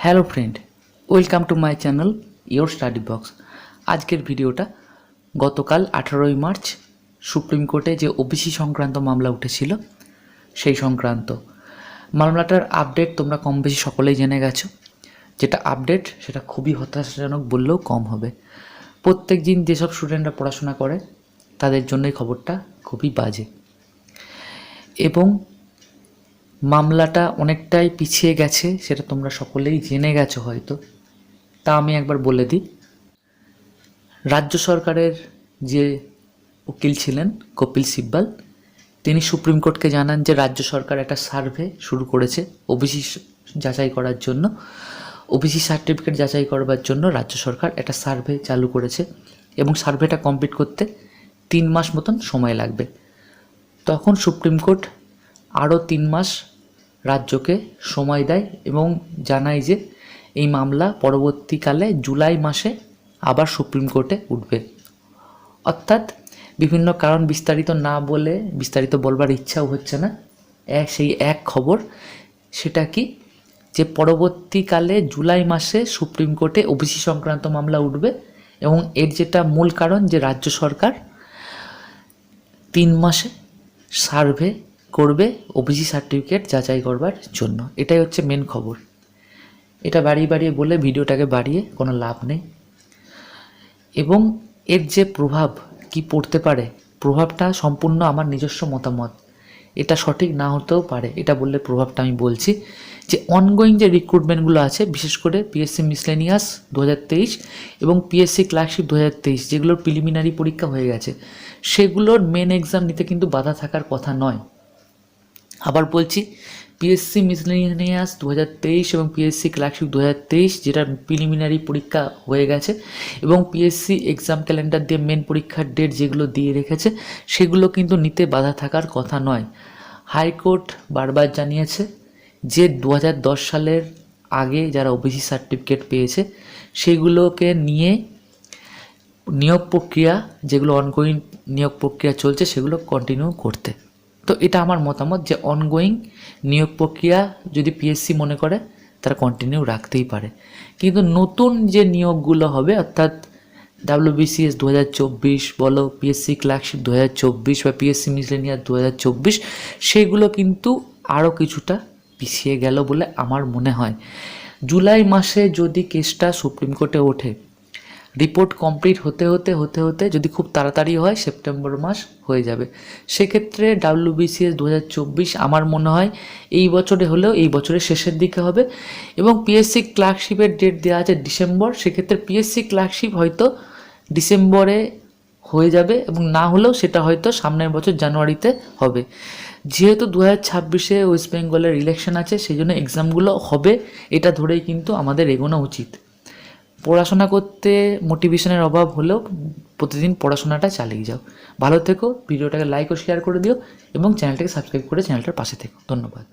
Hello friend, welcome to my channel your study box. আজকের ভিডিওটা গতকাল 18ই মার্চ সুপ্রিম কোর্টে যে ওবিসি সংক্রান্ত মামলা উঠেছিল সেই সংক্রান্ত মামলাটার আপডেট তোমরা কম বেশি সকলেই জেনে গেছো। যেটা আপডেট সেটা খুবই হতাশাজনক বললেও কম হবে। প্রত্যেক দিন যেসব স্টুডেন্টরা পড়াশোনা করে তাদের জন্যই খবরটা খুবই বাজে এবং মামলাটা অনেকটাই পিছিয়ে গেছে, সেটা তোমরা সকলেই জেনে গেছো হয়তো। তা আমি একবার বলে দিই। রাজ্য সরকারের যে উকিল ছিলেন কপিল সিব্বাল, তিনি সুপ্রিম কোর্টকে জানান যে রাজ্য সরকার একটা সার্ভে শুরু করেছে ওবিসি যাচাই করার জন্য। ওবিসি সার্টিফিকেট যাচাই করবার জন্য রাজ্য সরকার একটা সার্ভে চালু করেছে এবং সার্ভেটা কমপ্লিট করতে 3 মাস মতন সময় লাগবে। তখন সুপ্রিম কোর্ট আরও 3 মাস রাজ্যকে সময় দেয় এবং জানায় যে এই মামলা পরবর্তীকালে জুলাই মাসে আবার সুপ্রিম কোর্টে উঠবে। অর্থাৎ বিভিন্ন কারণ বিস্তারিত না বলে, বিস্তারিত বলবার ইচ্ছাও হচ্ছে না, সেই এক খবর, সেটা কি যে পরবর্তীকালে জুলাই মাসে সুপ্রিম কোর্টে ওবিসি সংক্রান্ত মামলা উঠবে এবং এর যেটা মূল কারণ যে রাজ্য সরকার 3 মাসে সার্ভে করবে ওবিসি সার্টিফিকেট যাচাই করবার জন্য। এটাই হচ্ছে মেন খবর। এটা বাড়িয়ে বাড়িয়ে বলে ভিডিওটাকে বাড়িয়ে কোনো লাভ নেই। এবং এর যে প্রভাব কি পড়তে পারে, প্রভাবটা সম্পূর্ণ আমার নিজস্ব মতামত, এটা সঠিক না হতেও পারে। এটা বললে প্রভাবটা আমি বলছি যে অনগোয়িং যে রিক্রুটমেন্টগুলো আছে, বিশেষ করে পিএসসি মিসলেনিয়াস 2023 এবং পিএসসি ক্লার্কশিপ 2023, যেগুলোর প্রিলিমিনারি পরীক্ষা হয়ে গেছে, সেগুলোর মেন এক্সাম নিতে কিন্তু বাধা থাকার কথা নয়। আবার বলছি, পিএসসি মিসলেনিয়াস 2023 এবং পিএসসি ক্লার্কশিপ 2023 যেটা প্রিলিমিনারি পরীক্ষা হয়ে গেছে এবং পিএসসি এক্সাম ক্যালেন্ডার দিয়ে মেন পরীক্ষার ডেট যেগুলো দিয়ে রেখেছে, সেগুলো কিন্তু নিতে বাধা থাকার কথা নয়। হাইকোর্ট বারবার জানিয়েছে যে 2010 সালের আগে যারা ওবিসি সার্টিফিকেট পেয়েছে সেগুলোকে নিয়ে নিয়োগ প্রক্রিয়া, যেগুলো অনগোয়িং নিয়োগ প্রক্রিয়া চলছে, সেগুলো কন্টিনিউ করতে। তো এটা আমার মতামত যে অনগোয়িং নিয়োগ প্রক্রিয়া যদি পিএসসি মনে করে তারা কন্টিনিউ রাখতেই পারে, কিন্তু নতুন যে নিয়োগগুলো হবে, অর্থাৎ WBCS 2024 বলো, পিএসসি ক্লার্কশিপ 2024 বা পিএসসি মিসলেনিয়াস 2024, সেগুলো কিন্তু আরও কিছুটা পিছিয়ে গেল বলে আমার মনে হয়। জুলাই মাসে যদি কেসটা সুপ্রিম কোর্টে ওঠে, রিপোর্ট কমপ্লিট হতে হতে যদি খুব তাড়াতাড়ি হয় সেপ্টেম্বর মাস হয়ে যাবে। সেক্ষেত্রে WBCS 2024 আমার মনে হয় এই বছরে হলেও এই বছরের শেষের দিকে হবে এবং পিএসসি ক্লার্কশিপের ডেট দেওয়া আছে ডিসেম্বর। সেক্ষেত্রে পিএসসি ক্লার্কশিপ হয়তো ডিসেম্বরে হয়ে যাবে এবং না হলেও সেটা হয়তো সামনের বছর জানুয়ারিতে হবে। যেহেতু 2026-এ ওয়েস্ট বেঙ্গলের ইলেকশন আছে, সেই জন্য এক্সামগুলো হবে, এটা ধরেই কিন্তু আমাদের এগোনো উচিত। পড়াশোনা করতে মোটিভেশনের অভাব হলেও প্রতিদিন পড়াশোনাটা চালিয়ে যাও। ভালো থেকো, ভিডিওটাকে লাইক ও শেয়ার করে দিও এবং চ্যানেলটাকে সাবস্ক্রাইব করে চ্যানেলটার পাশে থেকো। ধন্যবাদ।